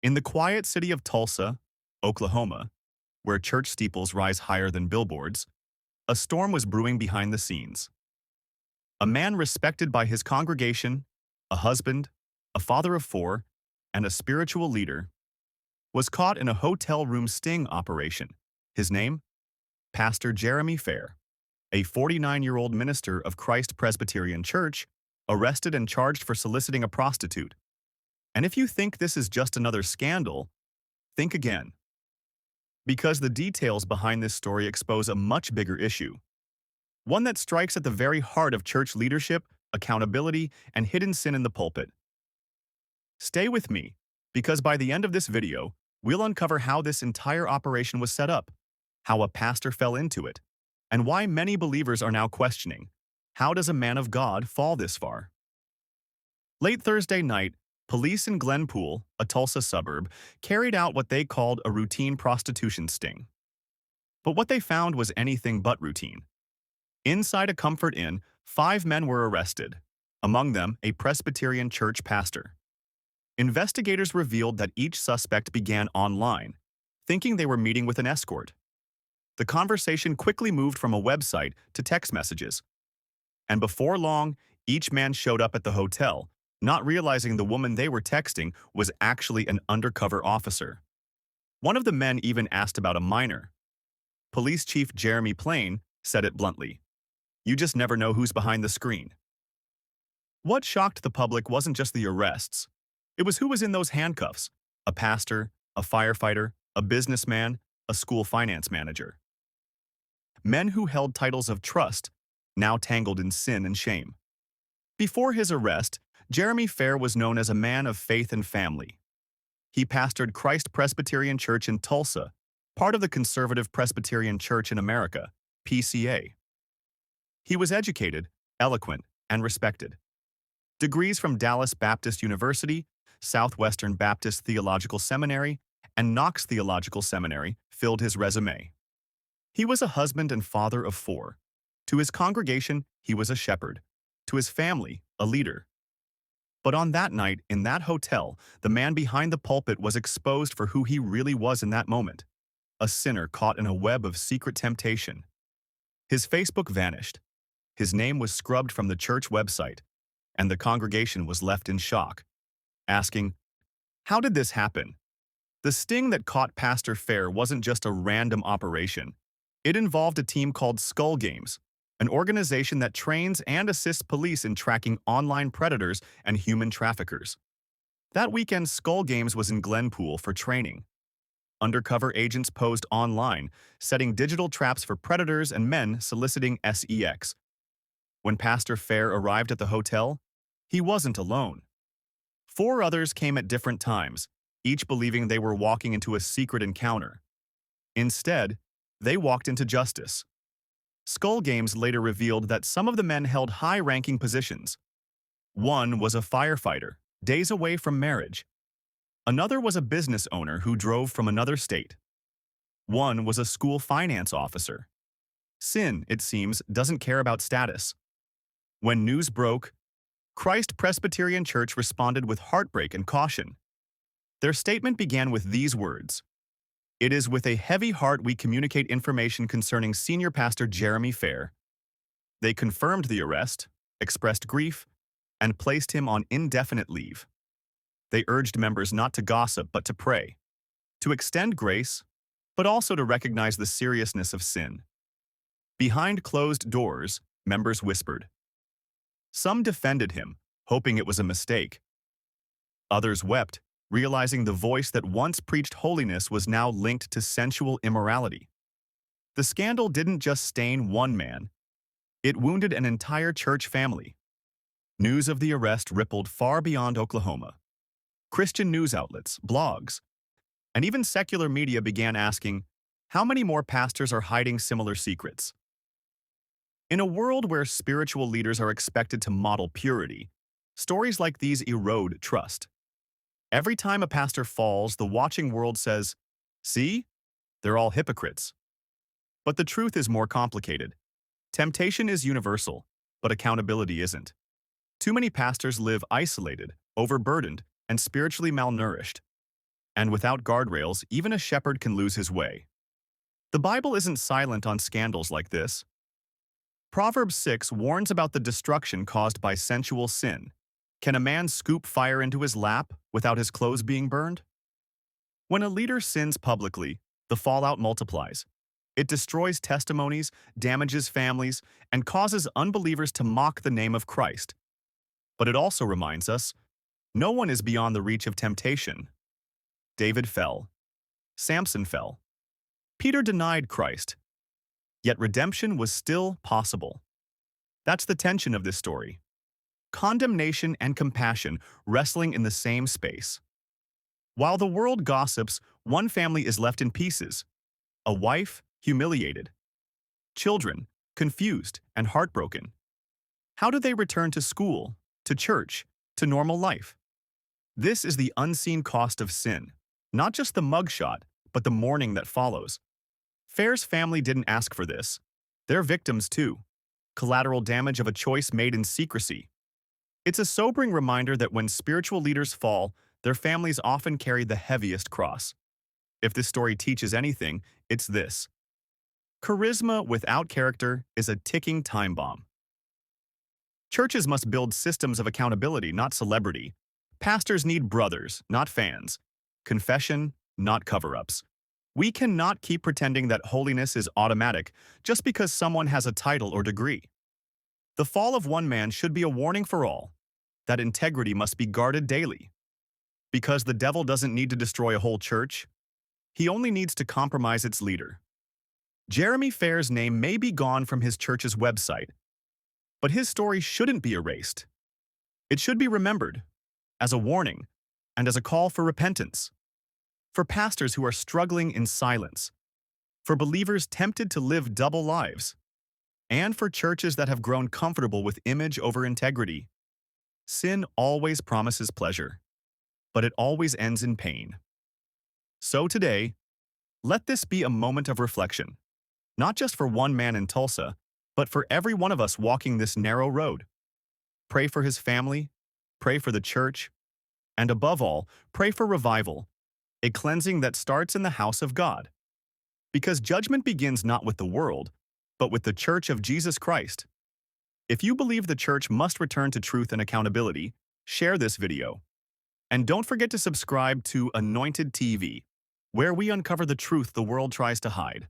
In the quiet city of Tulsa, Oklahoma, where church steeples rise higher than billboards, a storm was brewing behind the scenes. A man respected by his congregation, a husband, a father of four, and a spiritual leader, was caught in a hotel room sting operation. His name? Pastor Jeremy Fair, a 49-year-old minister of Christ Presbyterian Church, arrested and charged for soliciting a prostitute. And if you think this is just another scandal, think again. Because the details behind this story expose a much bigger issue, one that strikes at the very heart of church leadership, accountability, and hidden sin in the pulpit. Stay with me, because by the end of this video, we'll uncover how this entire operation was set up, how a pastor fell into it, and why many believers are now questioning, how does a man of God fall this far? Late Thursday night, police in Glenpool, a Tulsa suburb, carried out what they called a routine prostitution sting. But what they found was anything but routine. Inside a Comfort Inn, 5 men were arrested, among them a Presbyterian church pastor. Investigators revealed that each suspect began online, thinking they were meeting with an escort. The conversation quickly moved from a website to text messages. And before long, each man showed up at the hotel, not realizing the woman they were texting was actually an undercover officer. One of the men even asked about a minor. Police Chief Jeremy Plain said it bluntly, "You just never know who's behind the screen." What shocked the public wasn't just the arrests. It was who was in those handcuffs: a pastor, a firefighter, a businessman, a school finance manager. Men who held titles of trust, now tangled in sin and shame. Before his arrest, Jeremy Fair was known as a man of faith and family. He pastored Christ Presbyterian Church in Tulsa, part of the Conservative Presbyterian Church in America, PCA. He was educated, eloquent, and respected. Degrees from Dallas Baptist University, Southwestern Baptist Theological Seminary, and Knox Theological Seminary filled his resume. He was a husband and father of 4. To his congregation, he was a shepherd. To his family, a leader. But on that night, in that hotel, the man behind the pulpit was exposed for who he really was in that moment. A sinner caught in a web of secret temptation. His Facebook vanished. His name was scrubbed from the church website, and the congregation was left in shock, asking, "How did this happen?" The sting that caught Pastor Fair wasn't just a random operation. It involved a team called Skull Games, an organization that trains and assists police in tracking online predators and human traffickers. That weekend, Skull Games was in Glenpool for training. Undercover agents posed online, setting digital traps for predators and men soliciting sex. When Pastor Fair arrived at the hotel, he wasn't alone. 4 others came at different times, each believing they were walking into a secret encounter. Instead, they walked into justice. Skull Games later revealed that some of the men held high-ranking positions. One was a firefighter, days away from marriage. Another was a business owner who drove from another state. One was a school finance officer. Sin, it seems, doesn't care about status. When news broke, Christ Presbyterian Church responded with heartbreak and caution. Their statement began with these words: "It is with a heavy heart we communicate information concerning Senior Pastor Jeremy Fair." They confirmed the arrest, expressed grief, and placed him on indefinite leave. They urged members not to gossip but to pray, to extend grace, but also to recognize the seriousness of sin. Behind closed doors, members whispered. Some defended him, hoping it was a mistake. Others wept, realizing the voice that once preached holiness was now linked to sensual immorality. The scandal didn't just stain one man. It wounded an entire church family. News of the arrest rippled far beyond Oklahoma. Christian news outlets, blogs, and even secular media began asking, how many more pastors are hiding similar secrets? In a world where spiritual leaders are expected to model purity, stories like these erode trust. Every time a pastor falls, the watching world says, "See? They're all hypocrites." But the truth is more complicated. Temptation is universal, but accountability isn't. Too many pastors live isolated, overburdened, and spiritually malnourished. And without guardrails, even a shepherd can lose his way. The Bible isn't silent on scandals like this. Proverbs 6 warns about the destruction caused by sensual sin. Can a man scoop fire into his lap without his clothes being burned? When a leader sins publicly, the fallout multiplies. It destroys testimonies, damages families, and causes unbelievers to mock the name of Christ. But it also reminds us, no one is beyond the reach of temptation. David fell. Samson fell. Peter denied Christ. Yet redemption was still possible. That's the tension of this story. Condemnation and compassion wrestling in the same space. While the world gossips, one family is left in pieces. A wife, humiliated. Children, confused and heartbroken. How do they return to school, to church, to normal life? This is the unseen cost of sin. Not just the mugshot, but the mourning that follows. Fair's family didn't ask for this. They're victims too. Collateral damage of a choice made in secrecy. It's a sobering reminder that when spiritual leaders fall, their families often carry the heaviest cross. If this story teaches anything, it's this. Charisma without character is a ticking time bomb. Churches must build systems of accountability, not celebrity. Pastors need brothers, not fans. Confession, not cover-ups. We cannot keep pretending that holiness is automatic just because someone has a title or degree. The fall of one man should be a warning for all, that integrity must be guarded daily. Because the devil doesn't need to destroy a whole church, he only needs to compromise its leader. Jeremy Fair's name may be gone from his church's website, but his story shouldn't be erased. It should be remembered as a warning and as a call for repentance. For pastors who are struggling in silence, for believers tempted to live double lives, and for churches that have grown comfortable with image over integrity. Sin always promises pleasure, but it always ends in pain. So today, let this be a moment of reflection, not just for one man in Tulsa, but for every one of us walking this narrow road. Pray for his family, pray for the church, and above all, pray for revival, a cleansing that starts in the house of God. Because judgment begins not with the world, but with the Church of Jesus Christ. If you believe the church must return to truth and accountability, share this video. And don't forget to subscribe to Anointed TV, where we uncover the truth the world tries to hide.